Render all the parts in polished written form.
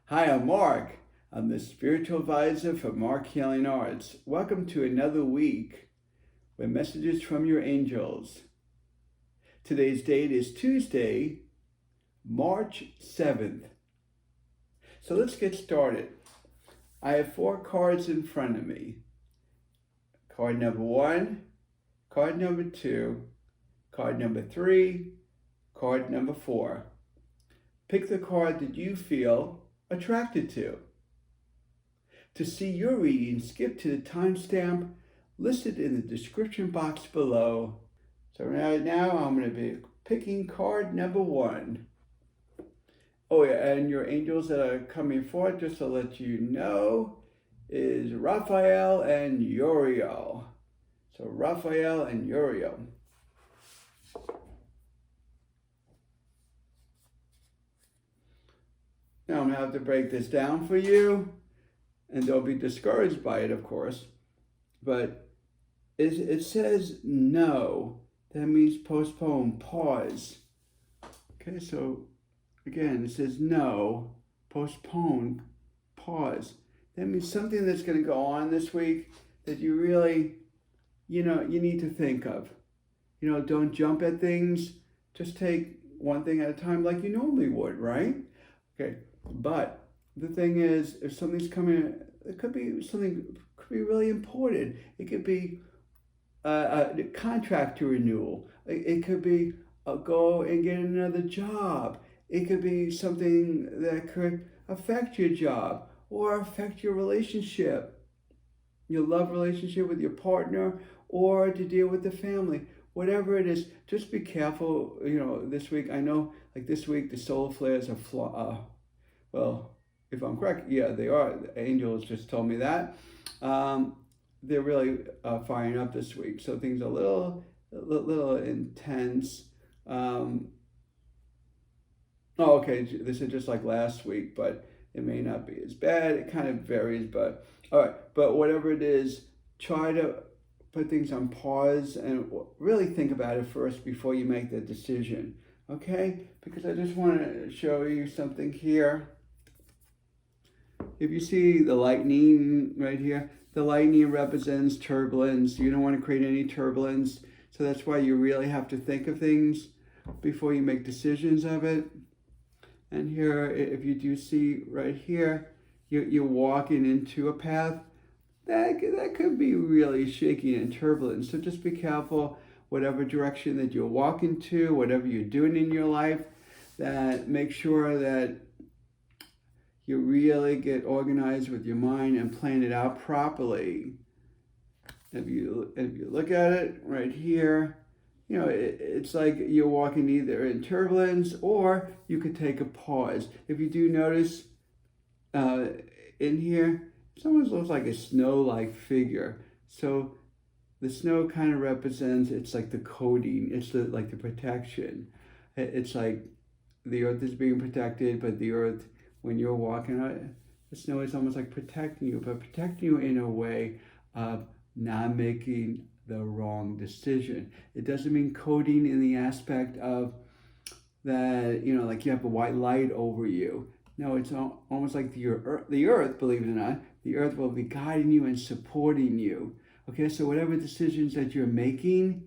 Hi, I'm Mark. I'm the spiritual advisor for Marc Healing Arts. Welcome to another week with messages from your angels. Today's date is Tuesday, March 7th. So let's get started. I have 4 cards in front of me. Card number 1, card number 2, card number 3, card number 4. Pick the card that you feel attracted to. To see your reading, skip to the timestamp listed in the description box below. So right now I'm going to be picking card number 1. Oh yeah, and your angels that are coming forward, just to let you know, is Raphael and Uriel. So Raphael and Uriel. Now I'm going to have to break this down for you, and don't be discouraged by it, of course. But it says no. That means postpone, pause. Okay, so again, it says no, postpone, pause. That means something that's going to go on this week that you really, you need to think of. Don't jump at things. Just take one thing at a time like you normally would, right? Okay, but the thing is, if something's coming, it could be something, could be really important. It could be a contract renewal. It could be go and get another job. It could be something that could affect your job or affect your relationship, your love relationship with your partner, or to deal with the family. Whatever it is, just be careful. This week, I know, like this week, the solar flares are well, if I'm correct, yeah, they are. The angels just told me that. They're really firing up this week, so things are a little intense. Okay, this is just like last week, but it may not be as bad. It kind of varies, but all right. But whatever it is, try to put things on pause and really think about it first before you make the decision, okay? Because I just want to show you something here. If you see the lightning right here, the lightning represents turbulence. You don't want to create any turbulence. So that's why you really have to think of things before you make decisions of it. And here, if you do see right here, you're walking into a path that could be really shaky and turbulent. So just be careful, whatever direction that you're walking to, whatever you're doing in your life, that make sure that you really get organized with your mind and plan it out properly. If you look at it right here, it's like you're walking either in turbulence or you could take a pause. If you do notice in here, it almost looks like a snow-like figure. So the snow kind of represents, it's like the coating, it's like the protection. It's like the earth is being protected, but the earth, when you're walking out, the snow is almost like protecting you, but protecting you in a way of not making the wrong decision. It doesn't mean coding in the aspect of that, like you have a white light over you. No, it's almost like the earth, believe it or not, the earth will be guiding you and supporting you. Okay, so whatever decisions that you're making,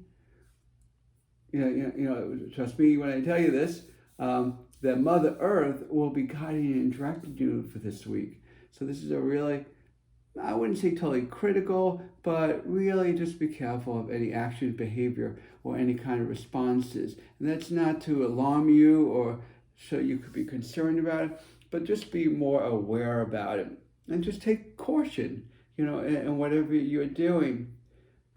trust me when I tell you this, that Mother Earth will be guiding and directing you for this week. So this is a really, I wouldn't say totally critical, but really just be careful of any action, behavior, or any kind of responses. And that's not to alarm you or so you could be concerned about it, but just be more aware about it. And just take caution, in whatever you're doing.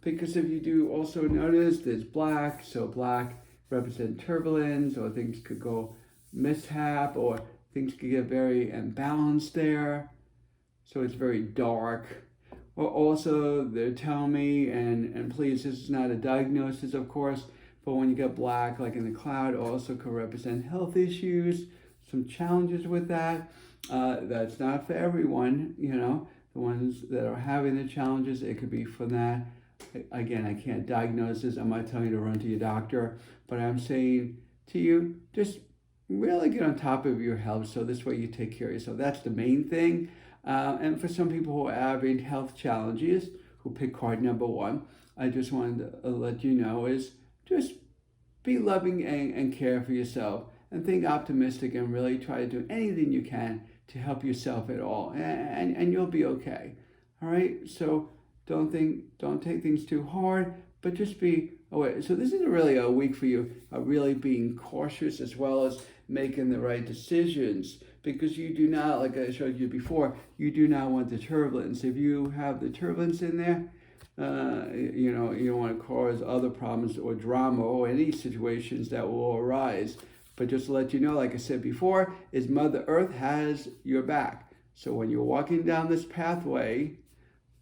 Because if you do also notice there's black, so black represents turbulence, or things could go mishap, or things could get very imbalanced there. So it's very dark. Or also, they're telling me, and please, this is not a diagnosis, of course, but when you get black, like in the cloud, also could represent health issues, some challenges with that. That's not for everyone, the ones that are having the challenges, it could be for that. Again, I can't diagnose this. I'm not telling you to run to your doctor, but I'm saying to you, just really get on top of your health so this way you take care of yourself. That's the main thing. And for some people who are having health challenges, who pick card number one, I just wanted to let you know is just be loving and care for yourself and think optimistic and really try to do anything you can to help yourself at all. And you'll be okay. All right. So don't take things too hard, but just be aware. So this is really a week for you, really being cautious as well as making the right decisions, because you do not, like I showed you before, you do not want the turbulence. If you have the turbulence in there, you don't want to cause other problems or drama or any situations that will arise. But just to let you know, like I said before, is Mother Earth has your back. So when you're walking down this pathway,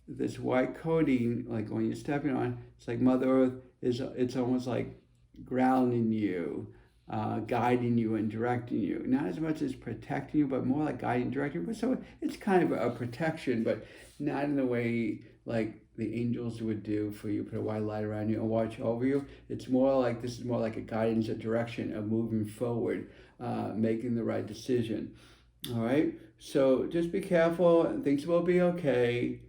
this white coating, like when you're stepping on, it's like Mother Earth it's almost like grounding you, guiding you and directing you. Not as much as protecting you, but more like guiding and directing you. But so it's kind of a protection, but not in the way like the angels would do for you, put a white light around you and watch over you. It's more like, this is more like a guidance, a direction of moving forward, making the right decision. All right, so just be careful and things will be okay.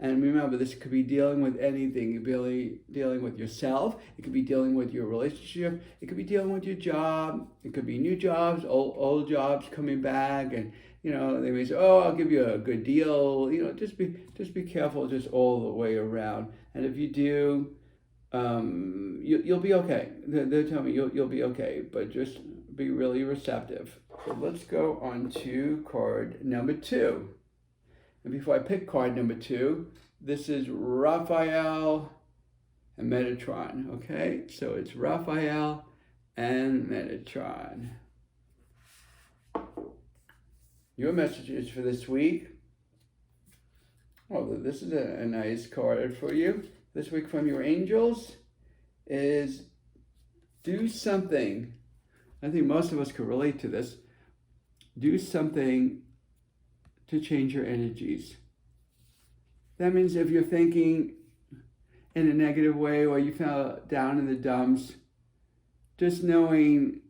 And remember, this could be dealing with anything. It could be dealing with yourself. It could be dealing with your relationship. It could be dealing with your job. It could be new jobs, old jobs coming back, and they may say, "Oh, I'll give you a good deal." Just be careful, just all the way around. And if you do, you'll be okay. They're telling me you'll be okay, but just be really receptive. So let's go on to card number 2. And before I pick card number 2, this is Raphael and Metatron. Okay, so it's Raphael and Metatron. Your messages for this week. Oh, this is a nice card for you. This week from your angels is do something. I think most of us could relate to this. Do something to change your energies. That means if you're thinking in a negative way or you fell down in the dumps, just knowing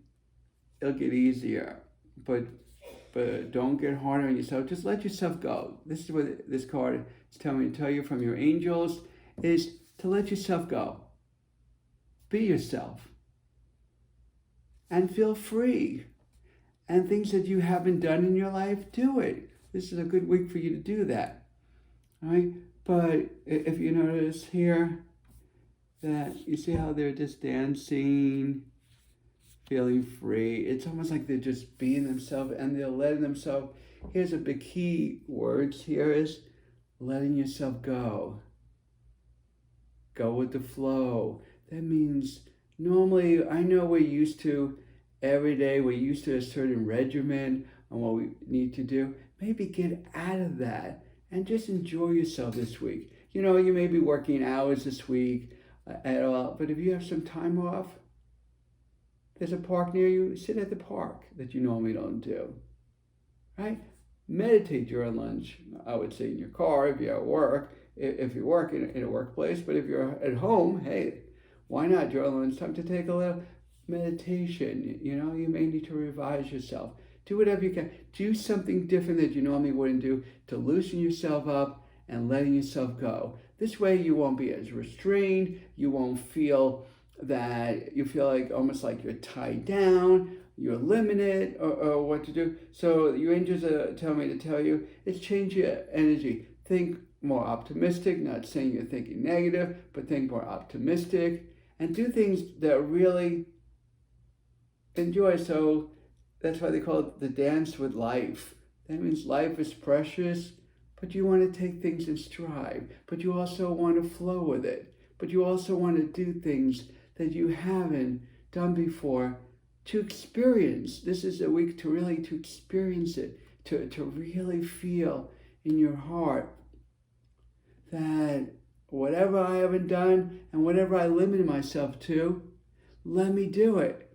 it'll get easier, but don't get hard on yourself. Just let yourself go. This is what this card is telling me to tell you from your angels, is to let yourself go. Be yourself and feel free. And things that you haven't done in your life, do it. This is a good week for you to do that. All right? But if you notice here that you see how they're just dancing, feeling free. It's almost like they're just being themselves and they're letting themselves. Here's a big key words here is letting yourself go. Go with the flow. That means normally, I know we're used to every day, we're used to a certain regimen on what we need to do. Maybe get out of that and just enjoy yourself this week. You may be working hours this week at all, but if you have some time off, there's a park near you, sit at the park that you normally don't do, right? Meditate during lunch, I would say in your car if you're at work, if you work in a workplace, but if you're at home, hey, why not during lunchtime to take a little meditation? You may need to revise yourself. Do whatever you can. Do something different that you normally wouldn't do to loosen yourself up and letting yourself go. This way you won't be as restrained. You won't feel that you feel like almost like you're tied down, you're limited or what to do. So your angels are telling me to tell you, it's change your energy. Think more optimistic, not saying you're thinking negative, but think more optimistic and do things that really enjoy. So that's why they call it the dance with life. That means life is precious, but you want to take things in stride, but you also want to flow with it, but you also want to do things that you haven't done before to experience. This is a week to really to experience it, to really feel in your heart that whatever I haven't done and whatever I limit myself to, let me do it.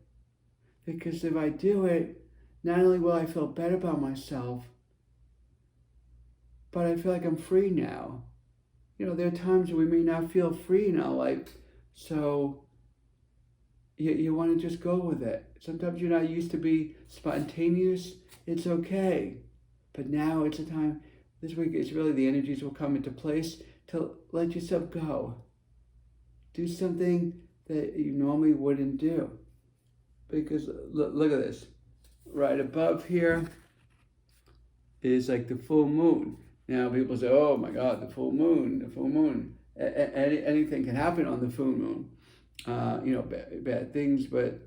Because if I do it, not only will I feel better about myself, but I feel like I'm free now. There are times we may not feel free in our life, so you want to just go with it. Sometimes you're not used to be spontaneous. It's okay. But now it's a time, this week, it's really the energies will come into place to let yourself go. Do something that you normally wouldn't do. Because look at this. Right above here is like the full moon. Now people say, oh my God, the full moon, the full moon. Anything can happen on the full moon. Bad things, but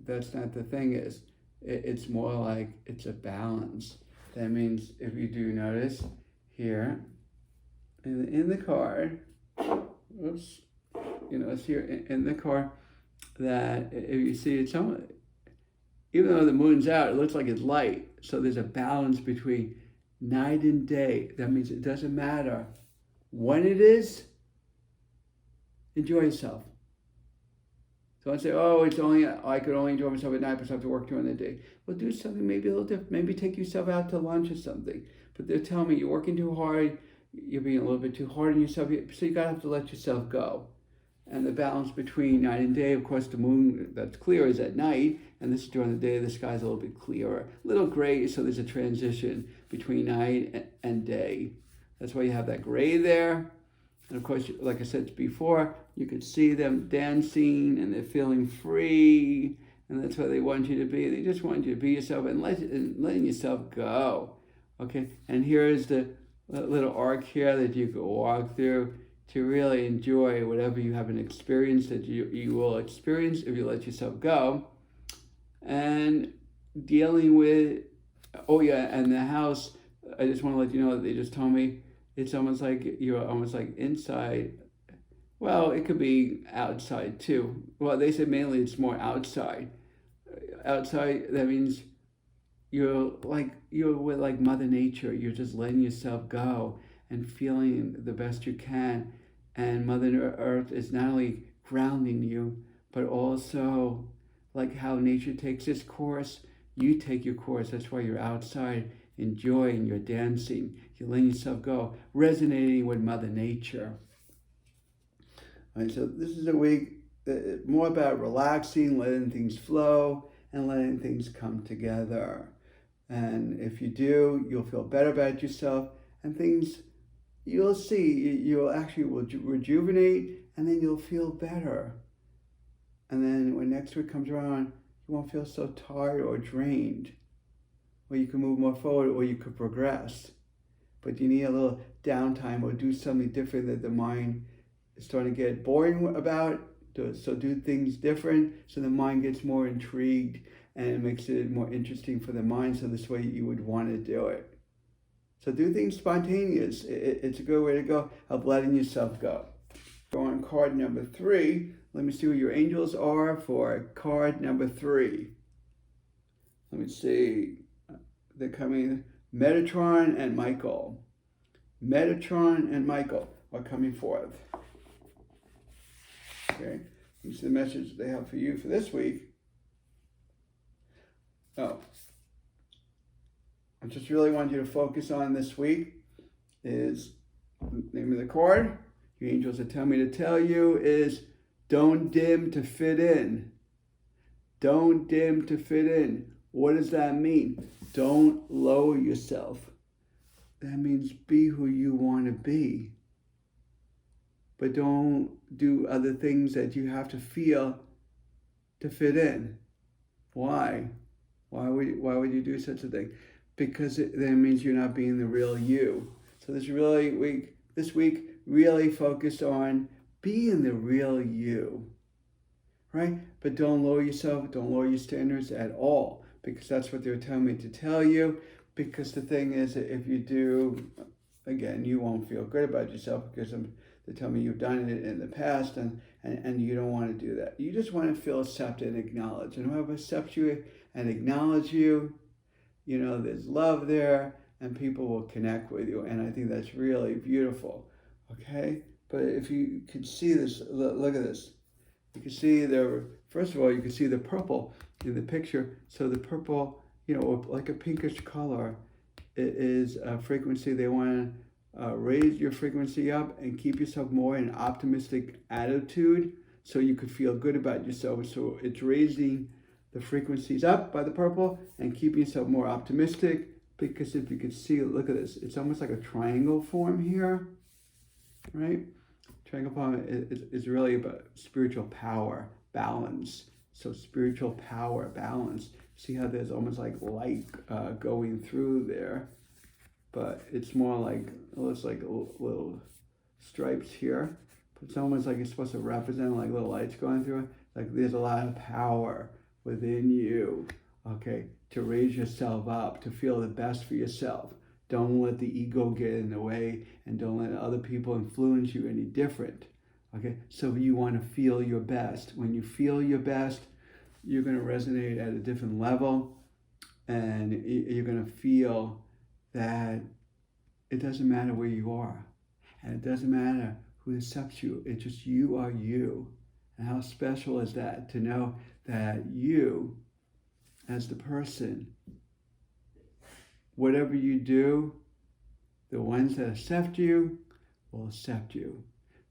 that's not the thing. It's more like it's a balance. That means if you do notice here in the card, oops, it's here in the card that if you see it, even though the moon's out, it looks like it's light. So there's a balance between night and day. That means it doesn't matter when it is. Enjoy yourself. So I say, I could only enjoy myself at night, but I have to work during the day. Well, do something maybe a little different. Maybe take yourself out to lunch or something. But they're telling me you're working too hard, you're being a little bit too hard on yourself, so you gotta have to let yourself go. And the balance between night and day, of course, the moon that's clear is at night, and this is during the day, the sky's a little bit clearer, a little gray, so there's a transition between night and day. That's why you have that gray there. And of course, like I said before, you could see them dancing and they're feeling free, and that's what they want you to be. They just want you to be yourself and letting yourself go. Okay, and here's the little arc here that you could walk through to really enjoy whatever you haven't experienced that you will experience if you let yourself go. And dealing with, and the house, I just want to let you know that they just told me it's almost like you're almost like inside. Well, it could be outside too. Well, they said mainly it's more outside. Outside, that means you're with like Mother Nature. You're just letting yourself go and feeling the best you can. And Mother Earth is not only grounding you, but also like how nature takes its course, you take your course. That's why you're outside, enjoying, you're dancing, you're letting yourself go, resonating with Mother Nature. All right, so this is a week more about relaxing, letting things flow, and letting things come together. And if you do, you'll feel better about yourself, and things you'll see, you'll actually rejuvenate, and then you'll feel better. And then when next week comes around, you won't feel so tired or drained. Or you can move more forward, or you could progress. But you need a little downtime or do something different that the mind is starting to get boring about. So do things different so the mind gets more intrigued and it makes it more interesting for the mind, so this way you would want to do it. So do things spontaneous. It's a good way to go of letting yourself go. Go on card number 3. Let me see who your angels are for card number 3. Let me see. They're coming. Metatron and Michael. Metatron and Michael are coming forth. Okay. Let me see the message they have for you for this week. Oh. I just really want you to focus on this week is the name of the card. The angels are telling me to tell you is don't dim to fit in. Don't dim to fit in. What does that mean? Don't lower yourself. That means be who you want to be. But don't do other things that you have to feel to fit in. Why? Why would you do such a thing? Because that means you're not being the real you. So this week really focus on being the real you, right? But don't lower yourself, don't lower your standards at all, because that's what they're telling me to tell you. Because the thing is, that if you do, again, you won't feel good about yourself, because they tell me you've done it in the past, and you don't want to do that. You just want to feel accepted and acknowledged. And whoever accepts you and acknowledge you, there's love there, and people will connect with you. And I think that's really beautiful, okay? But if you can see this, look at this. You can see first of all, you can see the purple in the picture. So the purple, like a pinkish color, it is a frequency. They want to raise your frequency up and keep yourself more in an optimistic attitude. so you could feel good about yourself. So it's raising the frequencies up by the purple and keeping yourself more optimistic, because if you could see, look at this, it's almost like a triangle form here, right? Triangle form is really about spiritual power, balance. So spiritual power, balance. See how there's almost like light going through there, but it's more like, it's like little stripes here. It's almost like it's supposed to represent like little lights going through it. Like there's a lot of power within you, okay, to raise yourself up, to feel the best for yourself. Don't let the ego get in the way, and don't let other people influence you any different, okay? So you want to feel your best. When you feel your best, you're going to resonate at a different level, and you're going to feel that it doesn't matter where you are, and it doesn't matter who accepts you. It's just you are you. And how special is that to know that you, as the person, whatever you do, the ones that accept you will accept you.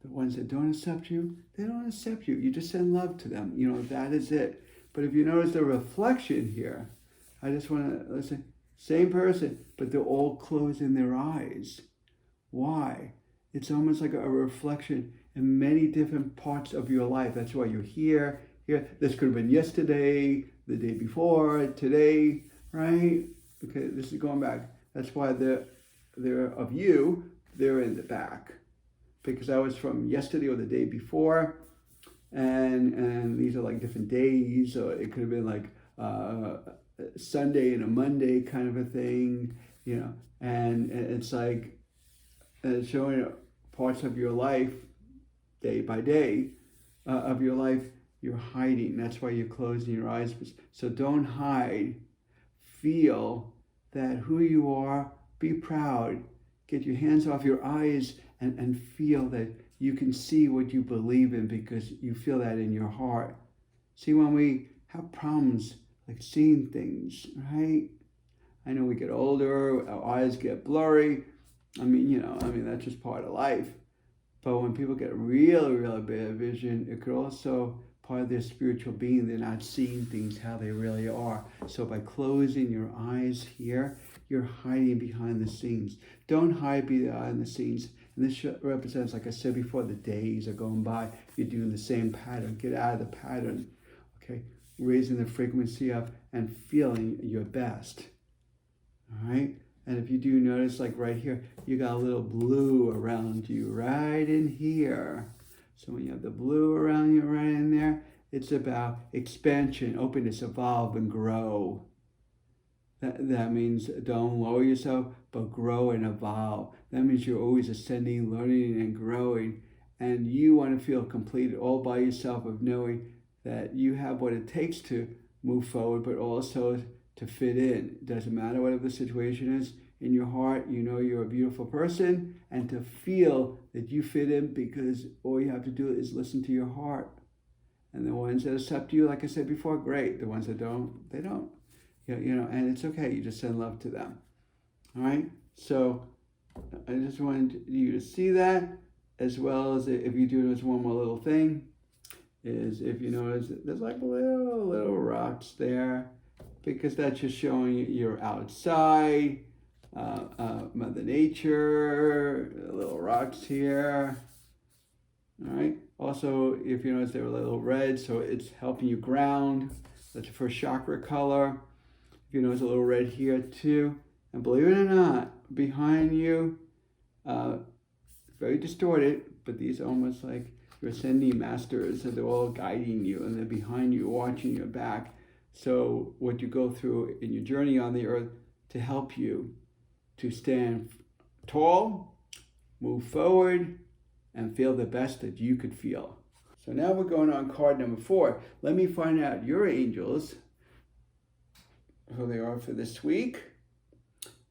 The ones that don't accept you, they don't accept you. You just send love to them. You know, that is it. But if you notice the reflection here, I just want to listen. Same person, but they're all closing their eyes. Why? It's almost like a reflection in many different parts of your life. That's why you're here. This could have been yesterday, the day before, today, right? Okay, this is going back. That's why they're of you, they're in the back. Because that was from yesterday or the day before. And these are like different days. So it could have been like Sunday and a Monday kind of a thing, you know. And it's like showing parts of your life, day by day, of your life, you're hiding. That's why you're closing your eyes. So don't hide. Feel that who you are, be proud. Get your hands off your eyes and feel that you can see what you believe in, because you feel that in your heart. See, when we have problems like seeing things, right? I know we get older, our eyes get blurry. I mean, that's just part of life. But when people get really bad vision, it could also part of their spiritual being. They're not seeing things how they really are. So by closing your eyes here, you're hiding behind the scenes. Don't hide behind the scenes. And this represents, like I said before, the days are going by. You're doing the same pattern. Get out of the pattern, okay? Raising the frequency up and feeling your best, all right? And if you do notice, like right here, you got a little blue around you right in here. So when you have the blue around you right in there, it's about expansion, openness, evolve, and grow. That means don't lower yourself, but grow and evolve. That means you're always ascending, learning, and growing. And you want to feel complete all by yourself, of knowing that you have what it takes to move forward, but also to fit in. It doesn't matter whatever the situation is. In your heart, you know you're a beautiful person, and to feel that you fit in, because all you have to do is listen to your heart. And the ones that accept you, like I said before, great. The ones that don't, they don't. You know, and it's okay. You just send love to them. All right? So I just wanted you to see that, as well as if you do notice one more little thing, is if you notice there's like little rocks there, because that's just showing you're outside, Mother Nature, little rocks here. All right. Also, if you notice they were a little red, so it's helping you ground. That's the first chakra color. If you notice a little red here too. And believe it or not, behind you, very distorted, but these are almost like your ascending masters, so they're all guiding you, and they're behind you, watching your back. So what you go through in your journey on the earth to help you to stand tall, move forward, and feel the best that you could feel. So now we're going on card number 4. Let me find out your angels, who they are for this week.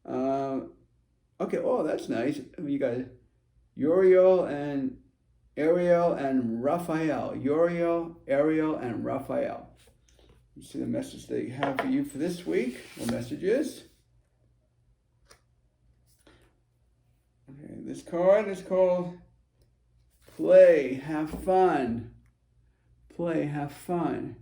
Okay, oh, that's nice. You got Uriel and Ariel and Raphael. Uriel, Ariel, and Raphael. You see the message they have for you for this week. What messages? Okay, this card is called Play, Have Fun. play, have fun.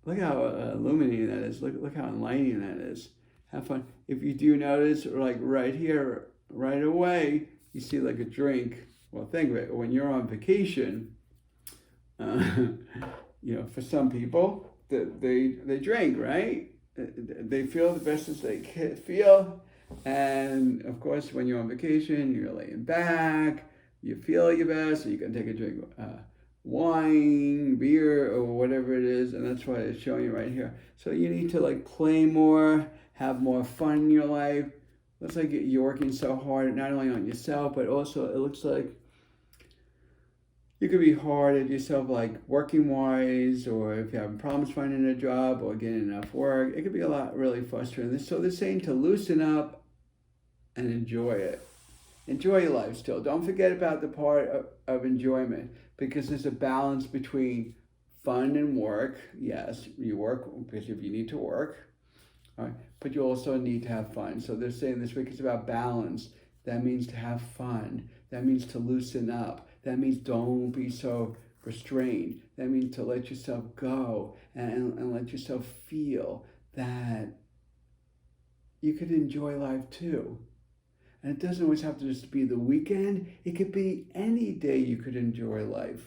Look how illuminating that is. Look how enlightening that is. Have fun. If you do notice, like right here, right away, you see like a drink. Well, think of it. When you're on vacation, for some people, they drink, right? They feel the best as they can feel. And of course, when you're on vacation, you're laying back, you feel your best, so you can take a drink of wine, beer, or whatever it is, and that's why it's showing you right here. So you need to like play more, have more fun in your life. Looks like you're working so hard, not only on yourself, but also it looks like you could be hard at yourself, like working wise, or if you're having problems finding a job or getting enough work. It could be a lot really frustrating. So they're saying to loosen up and enjoy it. Enjoy your life still. Don't forget about the part of enjoyment, because there's a balance between fun and work. Yes, you work because if you need to work, all right, but you also need to have fun. So they're saying this week is about balance. That means to have fun. That means to loosen up. That means don't be so restrained. That means to let yourself go and let yourself feel that you could enjoy life too. And it doesn't always have to just be the weekend. It could be any day you could enjoy life.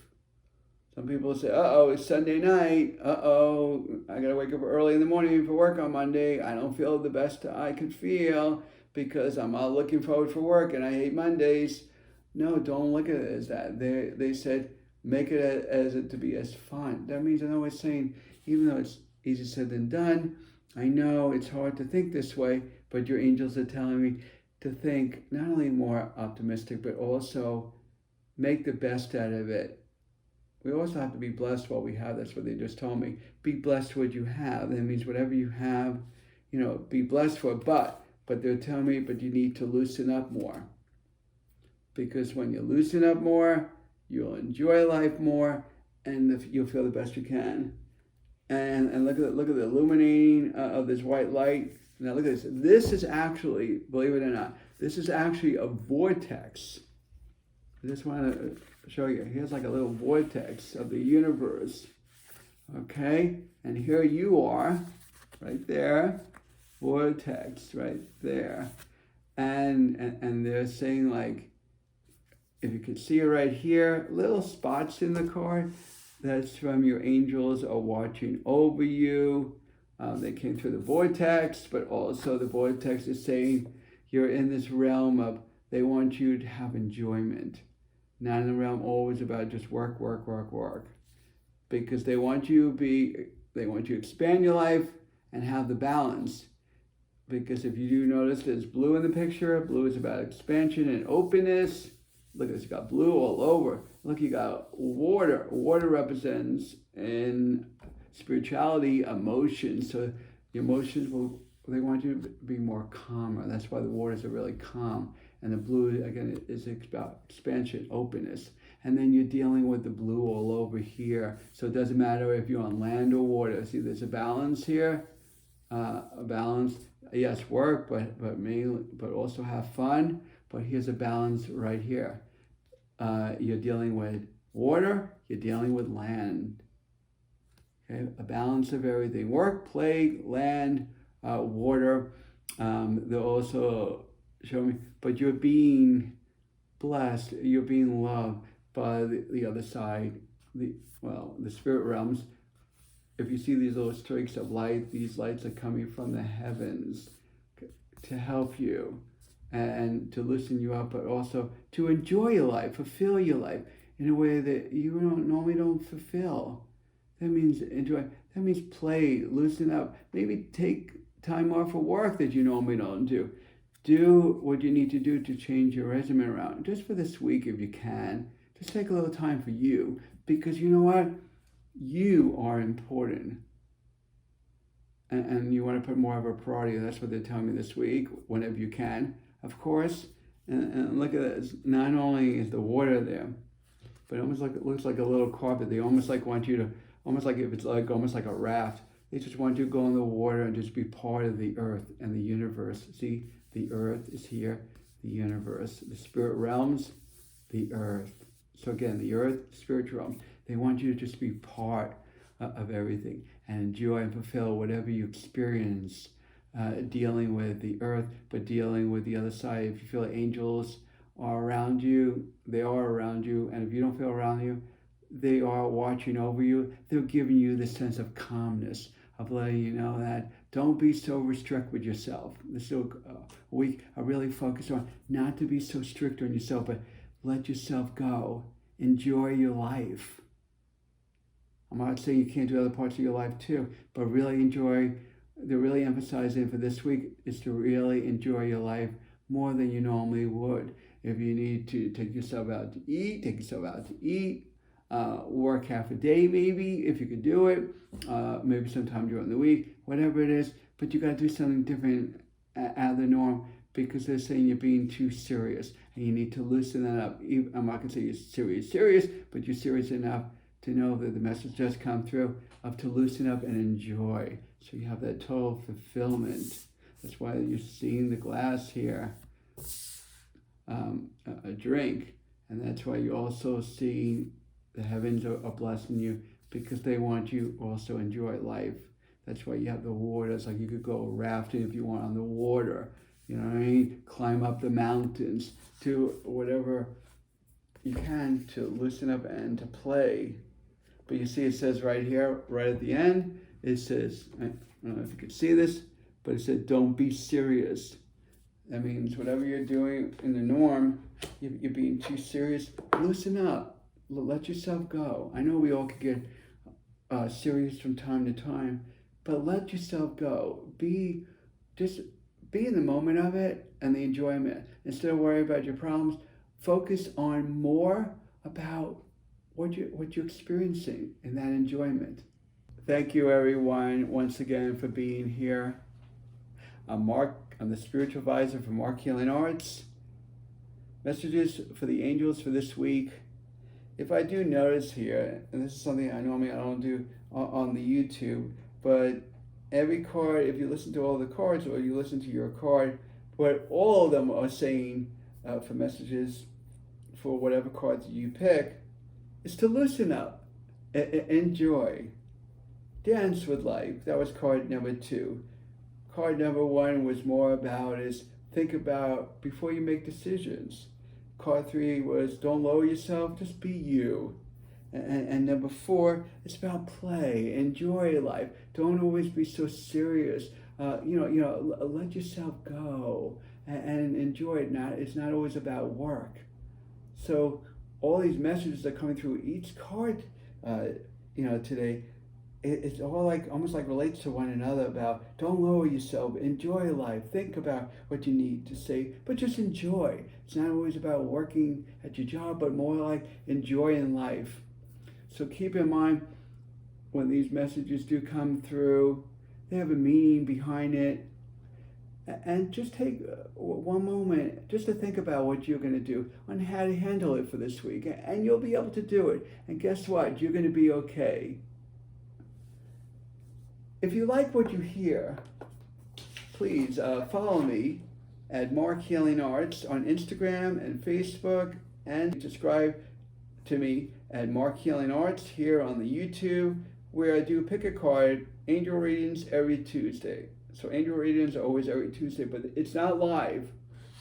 Some people say, uh-oh, it's Sunday night. Uh-oh, I got to wake up early in the morning for work on Monday. I don't feel the best I could feel because I'm all looking forward for work and I hate Mondays. No, don't look at it as that. They said, make it as it to be as fun. That means I'm always saying, even though it's easier said than done, I know it's hard to think this way, but your angels are telling me to think not only more optimistic, but also make the best out of it. We also have to be blessed what we have. That's what they just told me. Be blessed what you have. That means whatever you have, be blessed for it. But they're telling me, but you need to loosen up more. Because when you loosen up more, you'll enjoy life more, and you'll feel the best you can. And look at the illuminating of this white light. Now look at this. This is actually, believe it or not, this is actually a vortex. I just want to show you. Here's like a little vortex of the universe. Okay? And here you are, right there. Vortex, right there. And they're saying like, if you could see it right here, little spots in the card, that's from your angels are watching over you. They came through the vortex, but also the vortex is saying you're in this realm of, they want you to have enjoyment. Not in the realm always about just work. Because they want you to expand your life and have the balance. Because if you do notice there's blue in the picture, blue is about expansion and openness. Look at this, you got blue all over. Look, you got water. Water represents in spirituality emotions. So the emotions they want you to be more calmer. That's why the waters are really calm. And the blue, again, is about expansion, openness. And then you're dealing with the blue all over here. So it doesn't matter if you're on land or water. See, there's a balance here. A balance, yes, work, but also have fun. But here's a balance right here. You're dealing with water, you're dealing with land. Okay, a balance of everything. Work, play, land, water. They'll also show me, but you're being blessed, you're being loved by the other side, the spirit realms. If you see these little streaks of light, these lights are coming from the heavens to help you and to loosen you up, but also to enjoy your life, fulfill your life in a way that you normally don't fulfill. That means enjoy. That means play, loosen up. Maybe take time off of work that you normally don't do. Do what you need to do to change your regimen around. Just for this week, if you can. Just take a little time for you. Because you know what? You are important. And you want to put more of a priority. That's what they're telling me this week, whenever you can, of course. And look at this. Not only is the water there, but it looks like a little carpet. They almost like want you to, almost like if it's like almost like a raft. They just want you to go in the water and just be part of the earth and the universe. See, the earth is here, the universe, the spirit realms, the earth. So again, the earth, spiritual realms. They want you to just be part of everything and enjoy and fulfill whatever you experience, dealing with the earth, but dealing with the other side. If you feel angels are around you, they are around you. And if you don't feel around you, they are watching over you. They're giving you this sense of calmness, of letting you know that don't be so restrict with yourself. This is a week I really focus on not to be so strict on yourself, but let yourself go. Enjoy your life. I'm not saying you can't do other parts of your life too, but really enjoy. They're really emphasizing for this week is to really enjoy your life more than you normally would. If you need to take yourself out to eat, take yourself out to eat. Work half a day maybe, if you can do it. Maybe sometime during the week, whatever it is. But you got to do something different out of the norm, because they're saying you're being too serious and you need to loosen that up. I'm not going to say you're serious, but you're serious enough to know that the message does come through of to loosen up and enjoy. So you have that total fulfillment. That's why you're seeing the glass here, a drink. And that's why you're also seeing the heavens are blessing you, because they want you also enjoy life. That's why you have the water. It's like you could go rafting if you want on the water. You know what I mean? Climb up the mountains, do whatever you can to loosen up and to play. But you see it says right here, right at the end, it says, I don't know if you can see this, but it said, don't be serious. That means whatever you're doing in the norm, you're being too serious. Loosen up. Let yourself go. I know we all could get serious from time to time, but let yourself go. Just be in the moment of it and the enjoyment. Instead of worrying about your problems, focus on more about what you're experiencing in that enjoyment. Thank you, everyone, once again for being here. I'm Mark. I'm the spiritual advisor for Marc Healing Arts. Messages for the angels for this week. If I do notice here, and this is something I don't do on the YouTube, but every card, if you listen to all the cards or you listen to your card, but all of them are saying for messages for whatever cards you pick, is to loosen up, enjoy, dance with life. That was card number 2. Card number 1 was more about is think about before you make decisions. Card 3 was don't lower yourself, just be you. And number 4, it's about play, enjoy life. Don't always be so serious. Let yourself go and enjoy it. It's not always about work. So all these messages are coming through each card, today. It's all almost like relates to one another about don't lower yourself, enjoy life, think about what you need to say, but just enjoy. It's not always about working at your job, but more like enjoying life. So keep in mind when these messages do come through, they have a meaning behind it. And just take one moment just to think about what you're going to do on how to handle it for this week. And you'll be able to do it. And guess what? You're going to be okay. If you like what you hear, please follow me at Marc Healing Arts on Instagram and Facebook, and subscribe to me at Marc Healing Arts here on the YouTube, where I do pick a card, angel readings every Tuesday. So angel readings are always every Tuesday, but it's not live,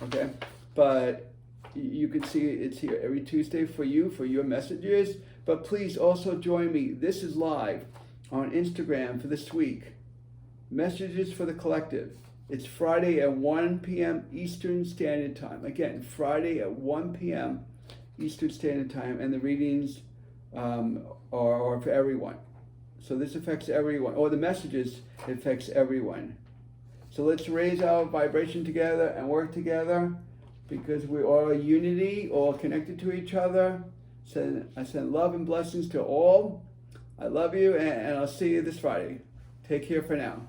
okay? But you can see it's here every Tuesday for your messages. But please also join me. This is live on Instagram for this week. Messages for the Collective. It's Friday at 1 p.m. Eastern Standard Time. Again, Friday at 1 p.m. Eastern Standard Time, and the readings are for everyone. So this affects everyone, or the messages affects everyone. So let's raise our vibration together and work together, because we are a unity, all connected to each other. I send love and blessings to all. I love you, and I'll see you this Friday. Take care for now.